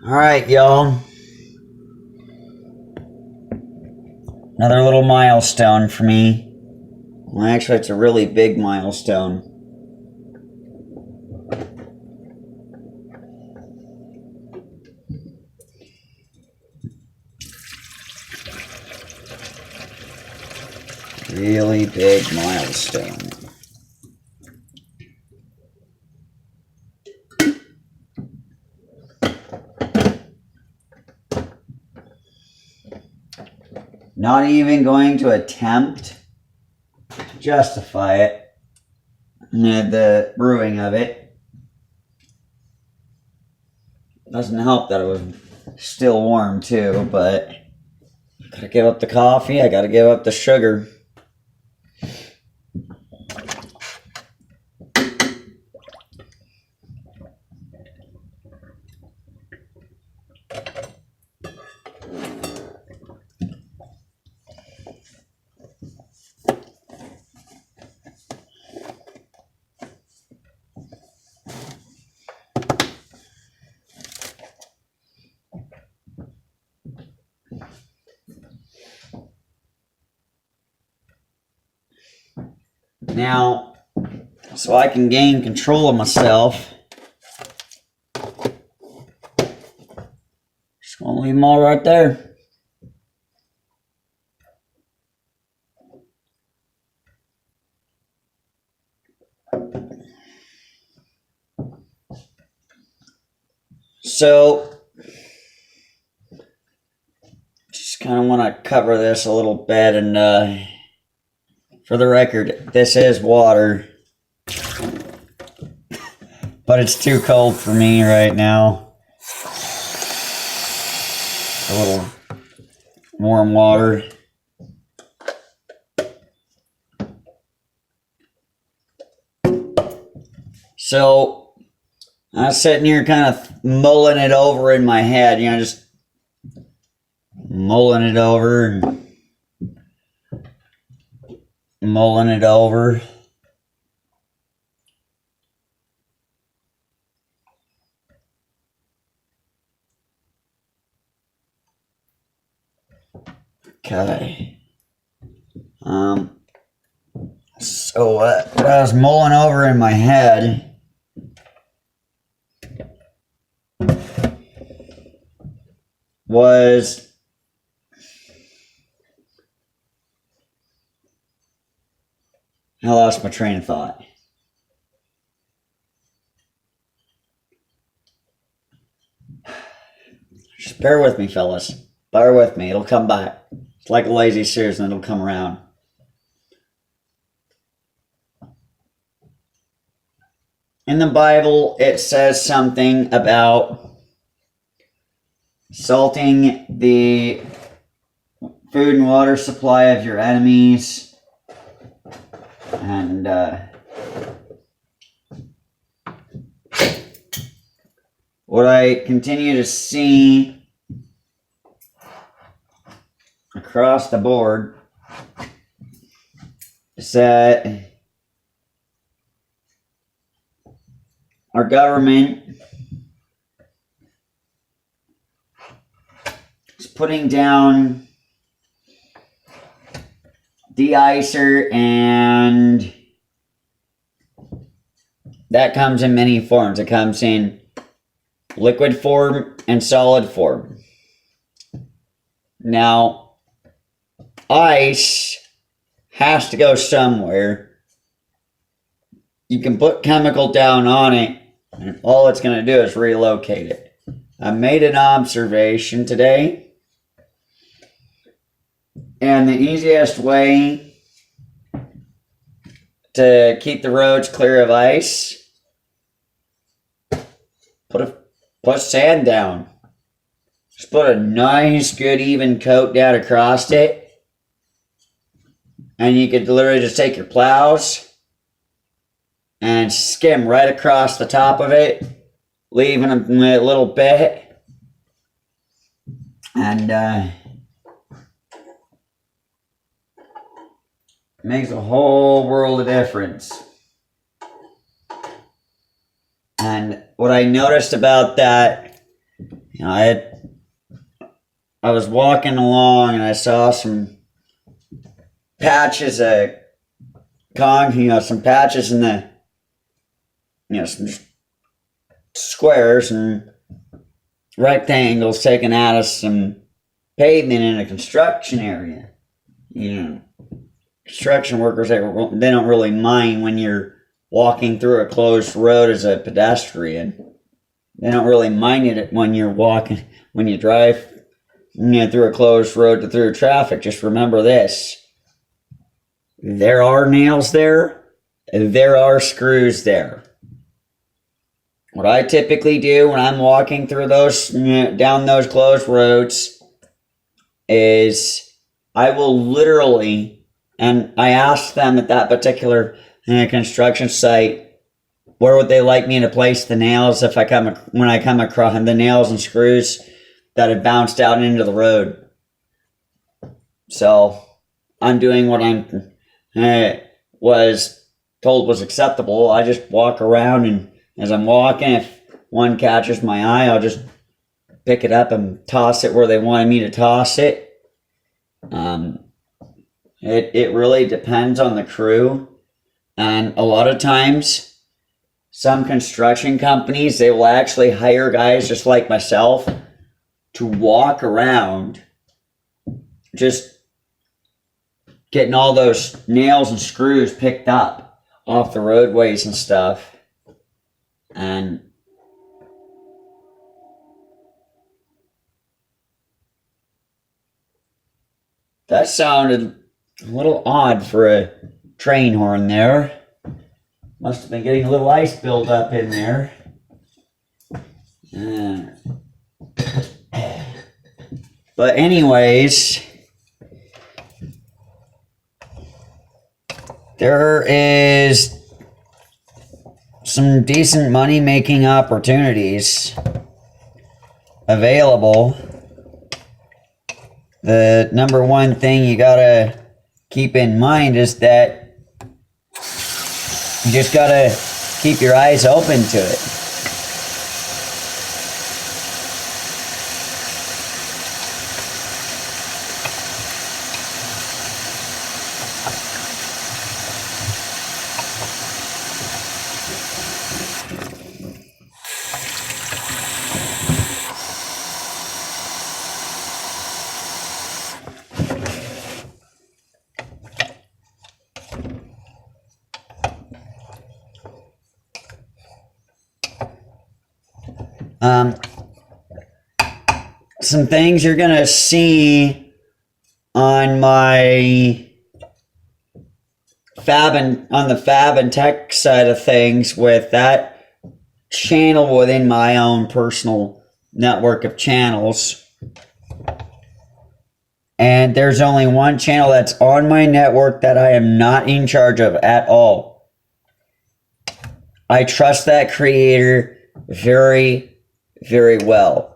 Alright, y'all. Another little milestone for me. Well, actually, it's a really big milestone. Really big milestone. Not even going to attempt to justify it. The brewing of it. Doesn't help that it was still warm too, but gotta give up the coffee, I gotta give up the sugar. Now, so I can gain control of myself, just gonna leave them all right there. So, just kind of want to cover this a little bit, and for the record, this is water, but it's too cold for me right now. A little warm water. So, I was sitting here kind of mulling it over in my head, just mulling it over and mulling it over. Okay. So what I was mulling over in my head was I lost my train of thought. Just bear with me, fellas. Bear with me. It'll come back. It's like a lazy Sears, and it'll come around. In the Bible, it says something about salting the food and water supply of your enemies. And what I continue to see across the board is that our government is putting down de-icer, and that comes in many forms. It comes in liquid form and solid form. Now, ice has to go somewhere. You can put chemical down on it, and all it's going to do is relocate it. I made an observation today, and the easiest way to keep the roads clear of ice, put sand down. Just put a nice, good, even coat down across it, and you could literally just take your plows and skim right across the top of it, leaving a little bit, and makes a whole world of difference. And what I noticed about that I was walking along and I saw some patches of some patches in the, some squares and rectangles taken out of some pavement in a construction area. Construction workers, they don't really mind when you're walking through a closed road as a pedestrian. They don't really mind it when you're walking, when you drive through a closed road to through traffic. Just remember this. There are nails there. There are screws there. What I typically do when I'm walking through those, down those closed roads, is I will literally, and I ask them at that particular construction site, where would they like me to place the nails when I come across the nails and screws that have bounced out into the road. So I'm doing what I was told was acceptable. I just walk around, and as I'm walking, if one catches my eye, I'll just pick it up and toss it where they wanted me to toss it. It really depends on the crew, and a lot of times some construction companies, they will actually hire guys just like myself to walk around just getting all those nails and screws picked up off the roadways and stuff. And that sounded a little odd for a train horn there. Must have been getting a little ice buildup in there. But anyways, there is some decent money-making opportunities available. The number one thing you gotta keep in mind is that you just gotta keep your eyes open to it. Some things you're gonna see on my on the fab and tech side of things with that channel within my own personal network of channels. And there's only one channel that's on my network that I am not in charge of at all. I trust that creator very, very well.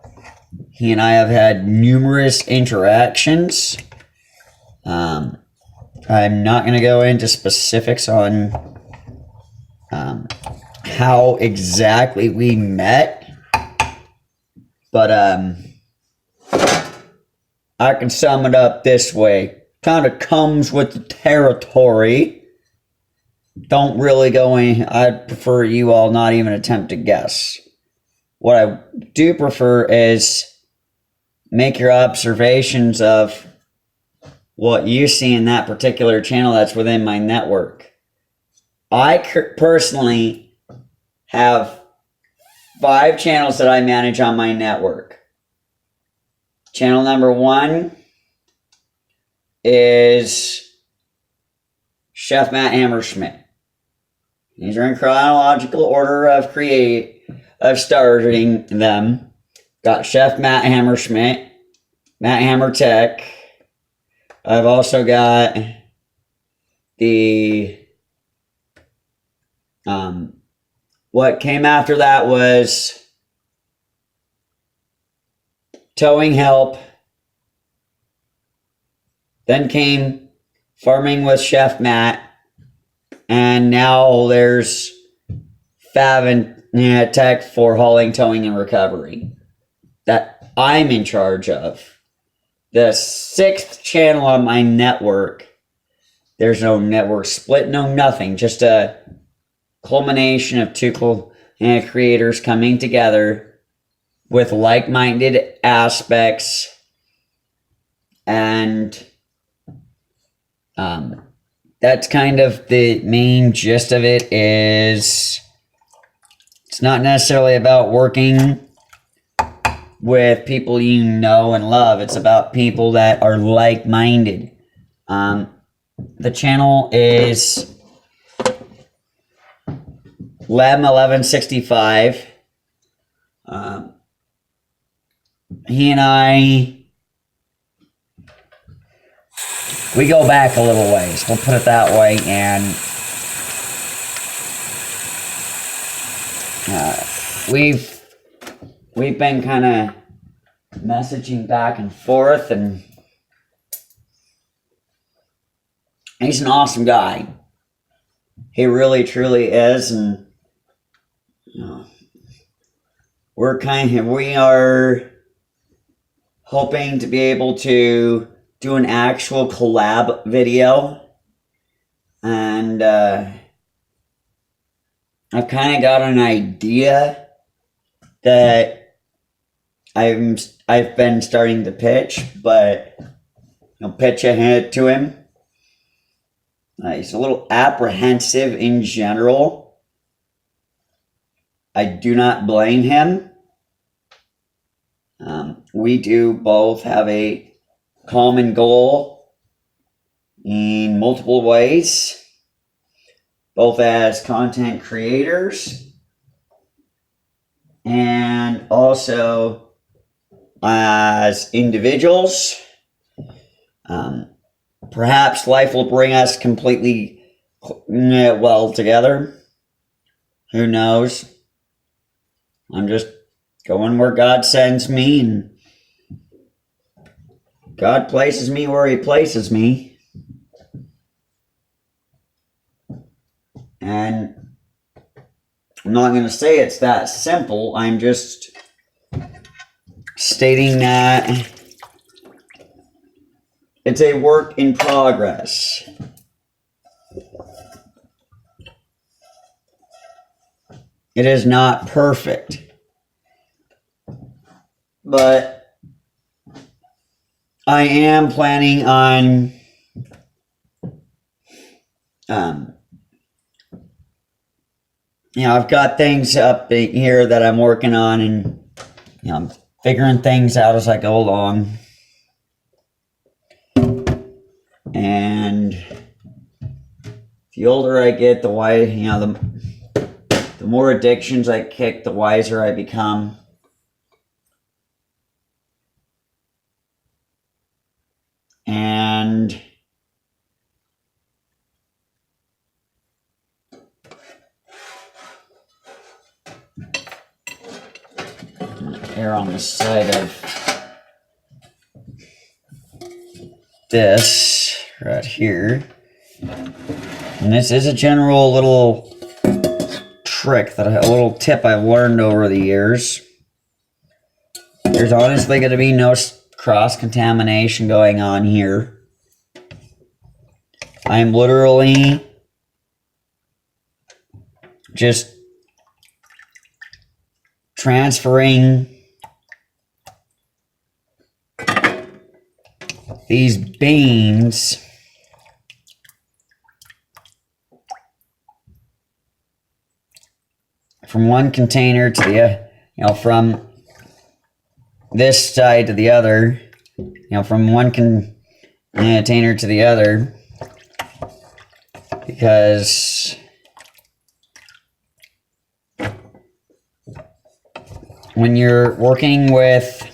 He and I have had numerous interactions. I'm not going to go into specifics on how exactly we met, but I can sum it up this way. Kind of comes with the territory. Don't really go in. I'd prefer you all not even attempt to guess. What I do prefer is make your observations of what you see in that particular channel that's within my network. I personally have 5 channels that I manage on my network. Channel number 1 is Chef Matt Hammerschmidt. These are in chronological order of starting them. Got Chef Matt Hammerschmidt, Matt Hammer Tech. I've also got the what came after that was Towing Help. Then came Farming with Chef Matt. And now there's Fab and Tech for hauling, towing, and recovery. that I'm in charge of. The 6th channel on my network, there's no network split, no nothing, just a culmination of two creators coming together with like-minded aspects, and that's kind of the main gist of it. Is it's not necessarily about working with people you know and love. It's about people that are like-minded. The channel is Lem1165. He and I, we go back a little ways, we'll put it that way, and we've been kind of messaging back and forth, and he's an awesome guy. He really truly is, and we are hoping to be able to do an actual collab video, and I've kind of got an idea that I've been starting to pitch, but pitch ahead to him. He's a little apprehensive in general. I do not blame him. We do both have a common goal in multiple ways, both as content creators and also as individuals. Perhaps life will bring us completely well together. Who knows? I'm just going where God sends me, and God places me where He places me. And I'm not going to say it's that simple. I'm just stating that it's a work in progress. It is not perfect. But I am planning on I've got things up here that I'm working on, and I'm figuring things out as I go along. And the older I get, the more addictions I kick, the wiser I become. And err on the side of this right here. And this is a general little trick, a little tip I've learned over the years. There's honestly going to be no cross-contamination going on here. I'm literally just transferring these beans from one container to the, from this side to the other, from one container to the other, because when you're working with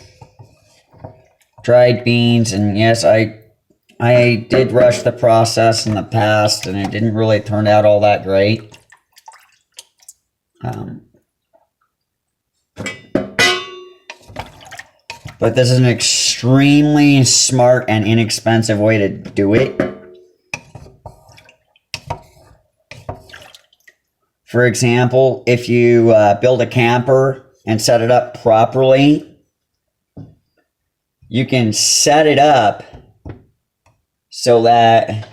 dried beans, and yes, I did rush the process in the past, and it didn't really turn out all that great. But this is an extremely smart and inexpensive way to do it. For example, if you build a camper and set it up properly, you can set it up so that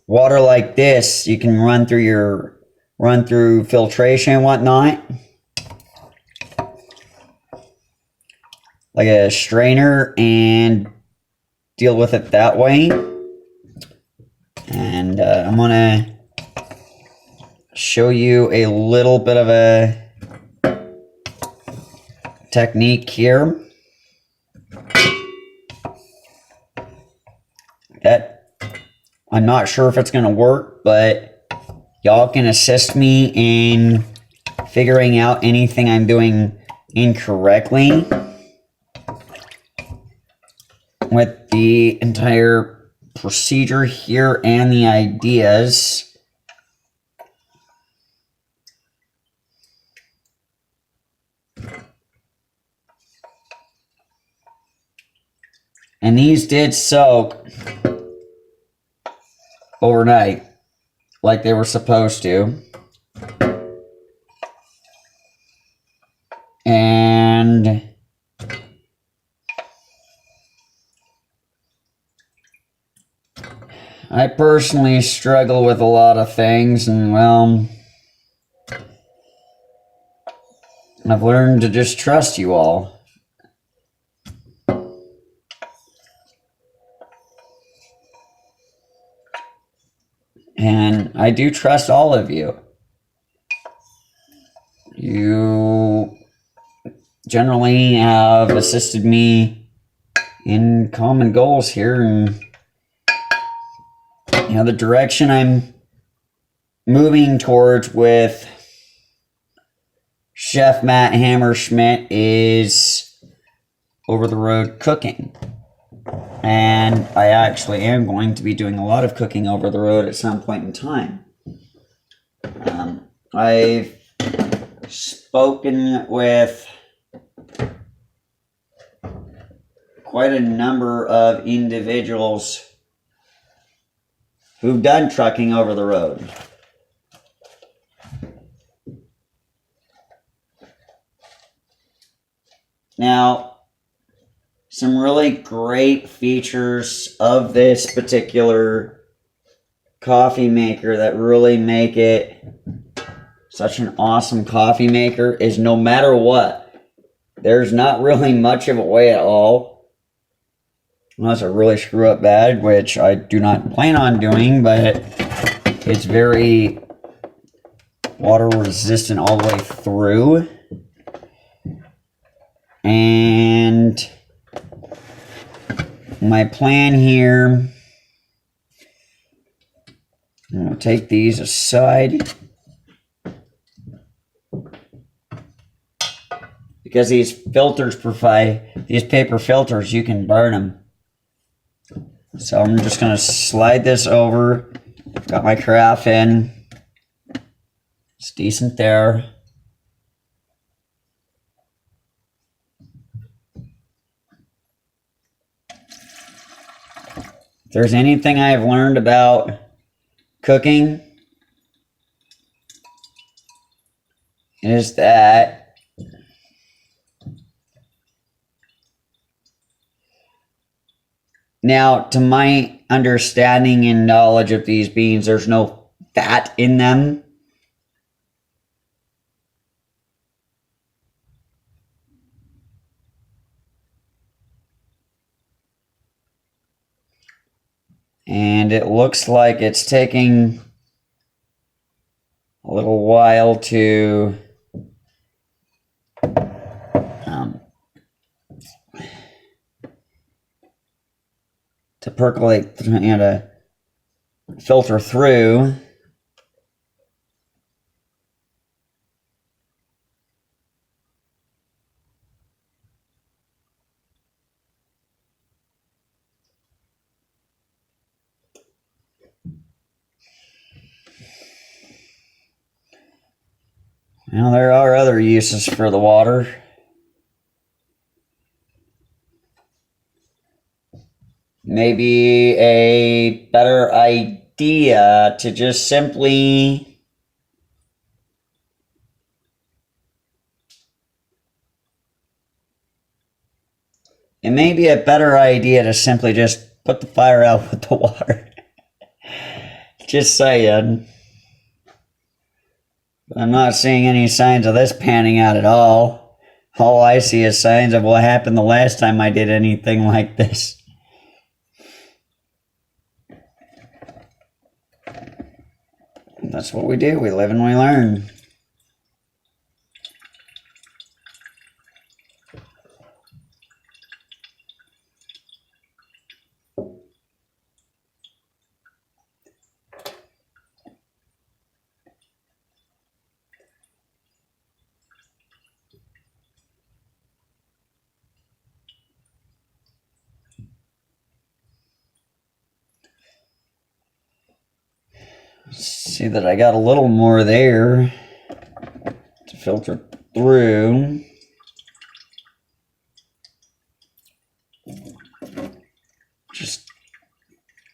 water like this, you can run through filtration and whatnot, like a strainer, and deal with it that way. And I'm gonna show you a little bit of a technique here that I'm not sure if it's gonna work, but y'all can assist me in figuring out anything I'm doing incorrectly with the entire procedure here and the ideas. And these did soak overnight like they were supposed to. And I personally struggle with a lot of things, and well, I've learned to just trust you all. And I do trust all of you. You generally have assisted me in common goals here, and you know, the direction I'm moving towards with Chef Matt Hammerschmidt is over the road cooking. And I actually am going to be doing a lot of cooking over the road at some point in time. I've spoken with quite a number of individuals who've done trucking over the road. Now, some really great features of this particular coffee maker that really make it such an awesome coffee maker is no matter what, there's not really much of a way at all, unless I really screw up bad, which I do not plan on doing, but it's very water resistant all the way through. And my plan here, I'm going to take these aside because these filters provide, these paper filters, you can burn them. So I'm just going to slide this over. Got my carafe in. It's decent there. If there's anything I've learned about cooking, is that now, to my understanding and knowledge of these beans, there's no fat in them. And it looks like it's taking a little while to percolate, to filter through. Now, there are other uses for the water. Maybe a better idea to just simply it may be a better idea to simply just put the fire out with the water. Just saying. I'm not seeing any signs of this panning out at all. All I see is signs of what happened the last time I did anything like this. That's what we do. We live and we learn. See that I got a little more there to filter through. Just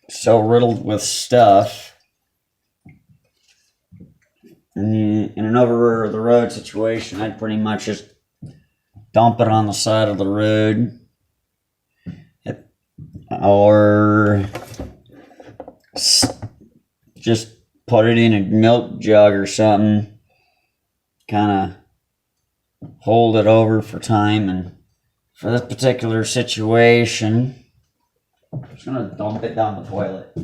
so riddled with stuff. In an over the road situation, I'd pretty much just dump it on the side of the road. Or just put it in a milk jug or something, kind of hold it over for time. And for this particular situation, I'm just going to dump it down the toilet.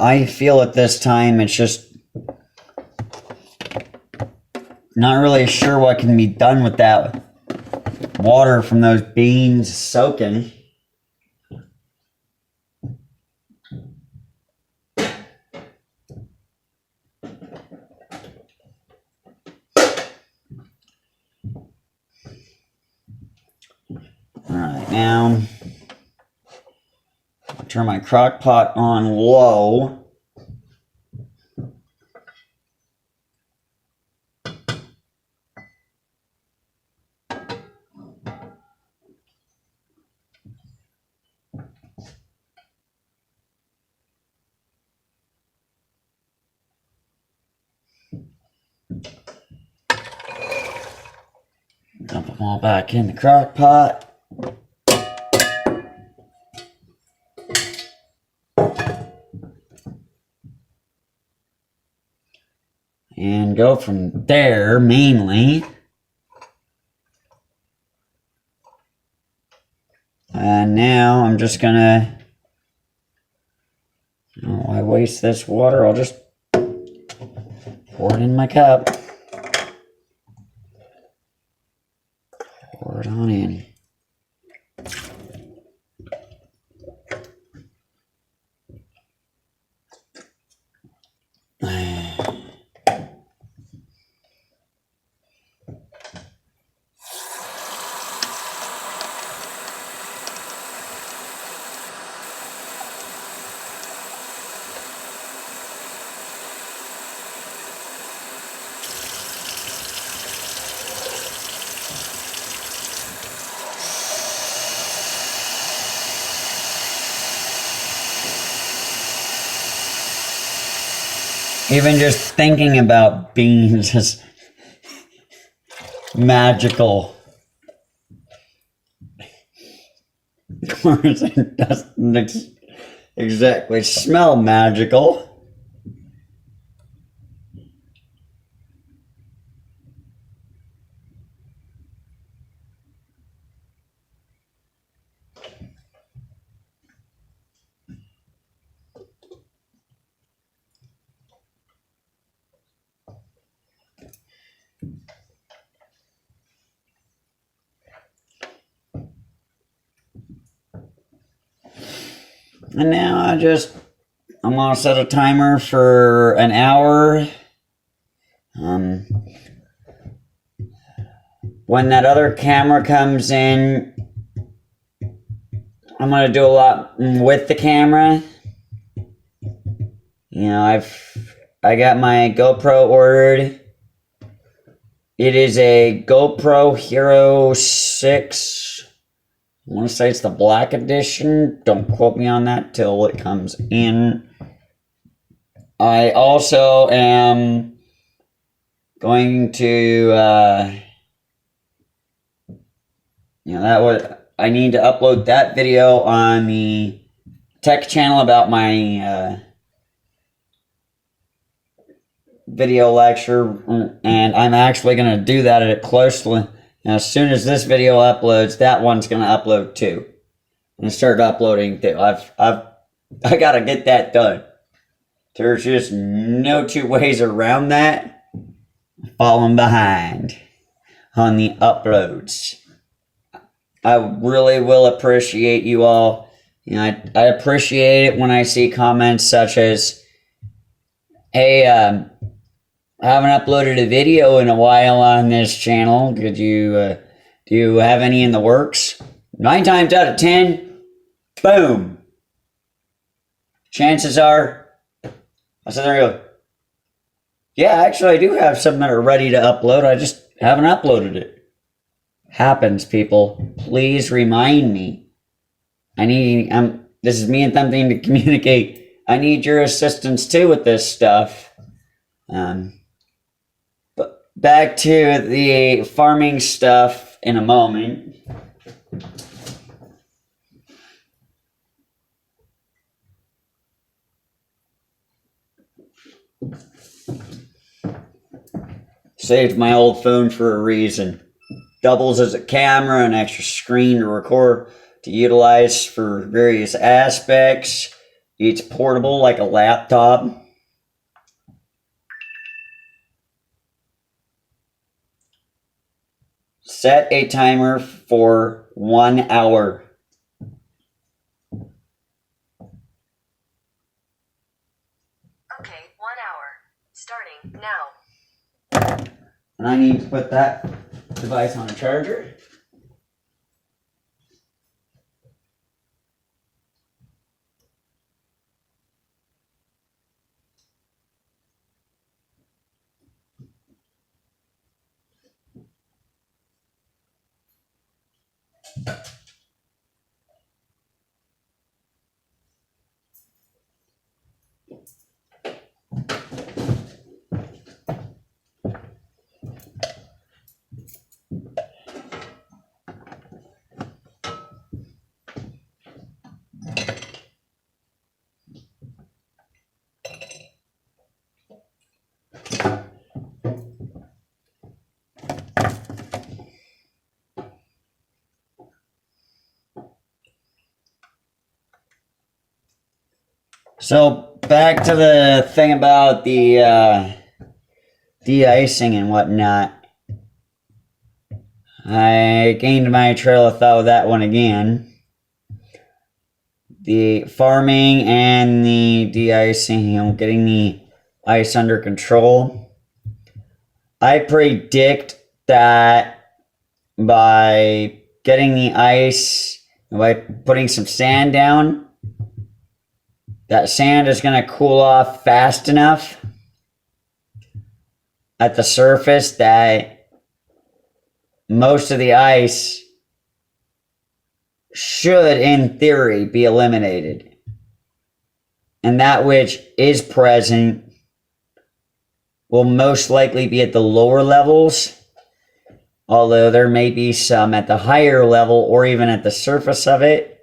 I feel at this time it's just not really sure what can be done with that water from those beans soaking. Alright, now I'll turn my crock pot on low. Dump them all back in the crock pot. And go from there mainly. And now I'm just gonna, why waste this water? I'll just pour it in my cup. Pour it on in. Even just thinking about beans is magical. Of course, it doesn't exactly smell magical. And now I'm gonna set a timer for an hour. When that other camera comes in, I'm gonna do a lot with the camera. You know, I've I got my GoPro ordered. It is a GoPro Hero 6. I want to say it's the black edition. Don't quote me on that till it comes in. I also am going to, I need to upload that video on the tech channel about my video lecture, and I'm actually going to do that at closely. And as soon as this video uploads, that one's going to upload too. And start uploading too. I got to get that done. There's just no two ways around that. Falling behind on the uploads. I really will appreciate you all. I appreciate it when I see comments such as, hey, I haven't uploaded a video in a while on this channel. Do you have any in the works? 9 times out of 10, boom. Chances are, I sit there and go, yeah, actually I do have some that are ready to upload. I just haven't uploaded it. Happens, people. Please remind me. This is me and something to communicate. I need your assistance too with this stuff. But back to the farming stuff in a moment. Saved my old phone for a reason. Doubles as a camera, an extra screen to record, to utilize for various aspects. It's portable like a laptop. Set a timer for 1 hour. Okay, 1 hour. Starting now. And I need to put that device on a charger. So back to the thing about the de-icing and whatnot. I gained my trail of thought with that one again. The farming and the de-icing, getting the ice under control. I predict that by getting the ice, by putting some sand down, that sand is going to cool off fast enough at the surface that most of the ice should, in theory, be eliminated. And that which is present will most likely be at the lower levels, although there may be some at the higher level or even at the surface of it.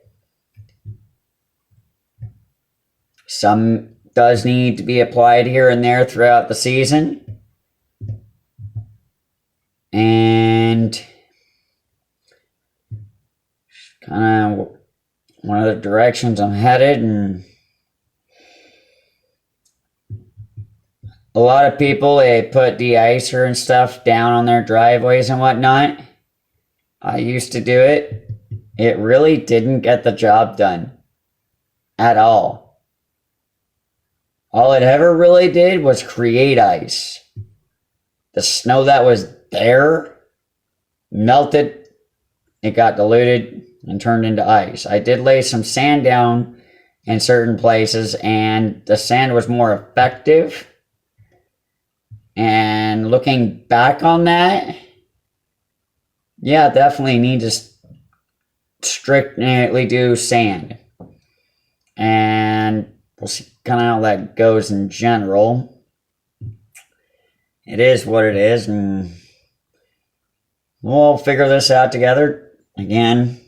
Some does need to be applied here and there throughout the season. And kind of one of the directions I'm headed. And a lot of people, they put de-icer and stuff down on their driveways and whatnot. I used to do it. It really didn't get the job done at all. All it ever really did was create ice. The snow that was there melted, it got diluted and turned into ice. I did lay some sand down in certain places, and the sand was more effective And looking back on that, yeah, definitely need to strictly do sand. And we'll see kind of how that goes in general. It is what it is, and we'll figure this out together. Again,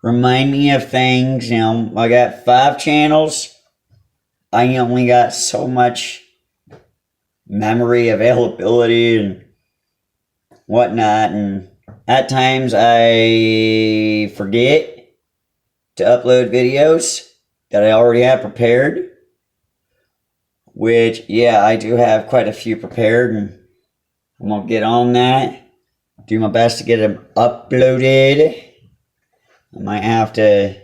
remind me of things. I got 5 channels. I only got so much memory availability and whatnot, and at times I forget to upload videos that I already have prepared, which, yeah, I do have quite a few prepared, and I'm gonna get on that, do my best to get them uploaded. I might have to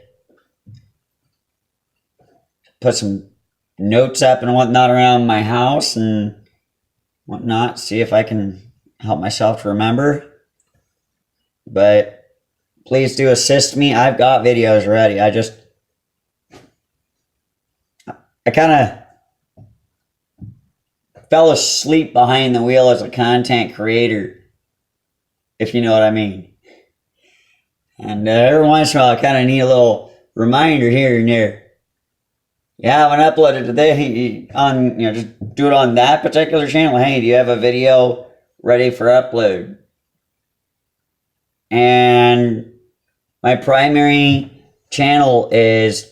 put some notes up and whatnot around my house and whatnot, see if I can help myself to remember. But please do assist me. I've got videos ready. I kind of fell asleep behind the wheel as a content creator, if you know what I mean. And every once in a while I kind of need a little reminder here and there. You haven't uploaded today on, just do it on that particular channel. Hey, do you have a video ready for upload? And my primary channel is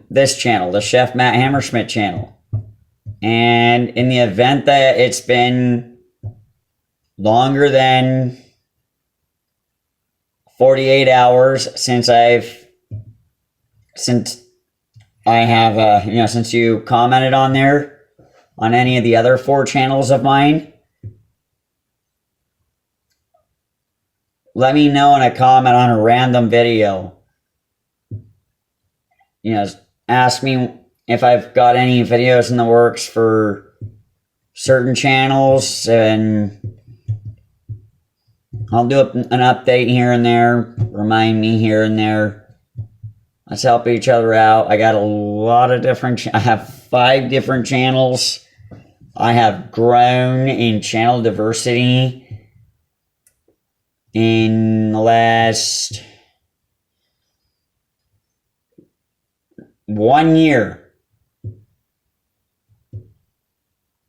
this channel, the Chef Matt Hammersmith channel. And in the event that it's been longer than 48 hours since since you commented on there on any of the other 4 channels of mine, let me know in a comment on a random video. Ask me if I've got any videos in the works for certain channels, and I'll do an update here and there, remind me here and there. Let's help each other out. I got a lot of I have 5 different channels. I have grown in channel diversity in the last 1 year.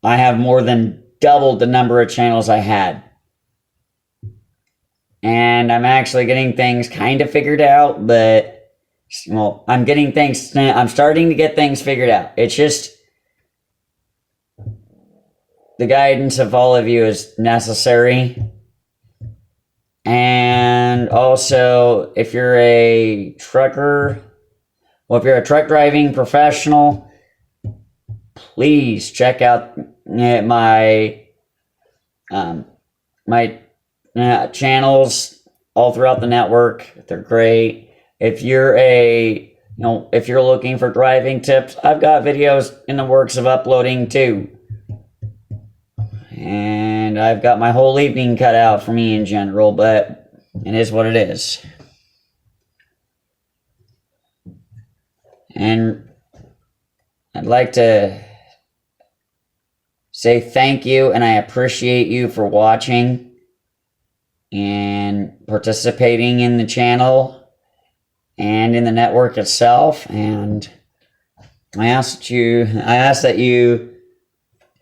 I have more than doubled the number of channels I had. And I'm actually getting things kind of figured out, but I'm starting to get things figured out. It's just the guidance of all of you is necessary. And also, if you're a trucker, if you're a truck driving professional, please check out my channels all throughout the network. They're great. If you're if you're looking for driving tips, I've got videos in the works of uploading too. And I've got my whole evening cut out for me in general, but it is what it is. And I'd like to say thank you, and I appreciate you for watching and participating in the channel and in the network itself. And I ask that you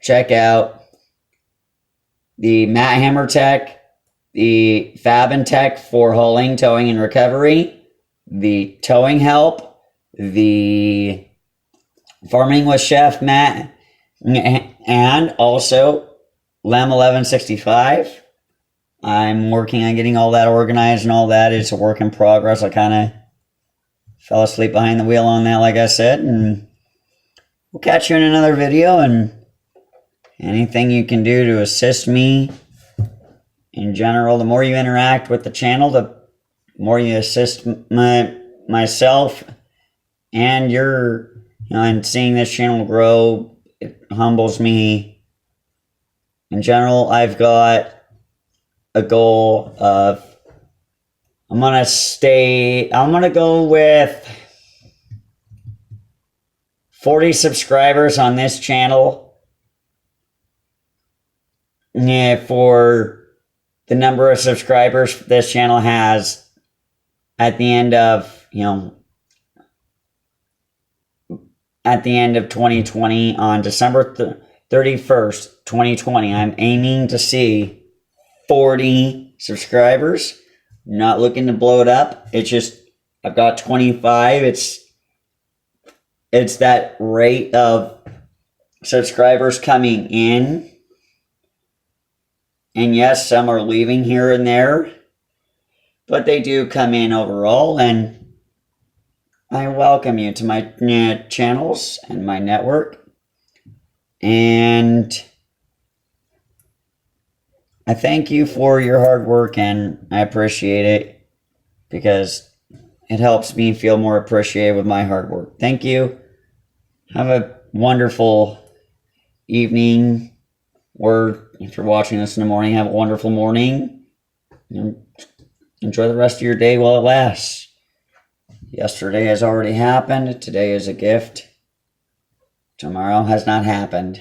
check out the Matt Hammer Tech, the Fab and Tech for hauling, towing, and recovery, the towing help, the farming with Chef Matt, and also Lem 1165. I'm working on getting all that organized, and all that is a work in progress. I kind of fell asleep behind the wheel on that, like I said, and we'll catch you in another video. And anything you can do to assist me in general, the more you interact with the channel, the more you assist myself and and seeing this channel grow, it humbles me. In general, I've got a goal of I'm gonna go with 40 subscribers on this channel for the number of subscribers this channel has at the end of, at the end of 2020 on December 31st, 2020. I'm aiming to see 40 subscribers. Not looking to blow it up. It's just, I've got 25. It's that rate of subscribers coming in. And yes, some are leaving here and there, but they do come in overall, and I welcome you to my channels and my network. And I thank you for your hard work, and I appreciate it because it helps me feel more appreciated with my hard work. Thank you. Have a wonderful evening, or if you're watching this in the morning, have a wonderful morning. Enjoy the rest of your day while it lasts. Yesterday has already happened. Today is a gift. Tomorrow has not happened.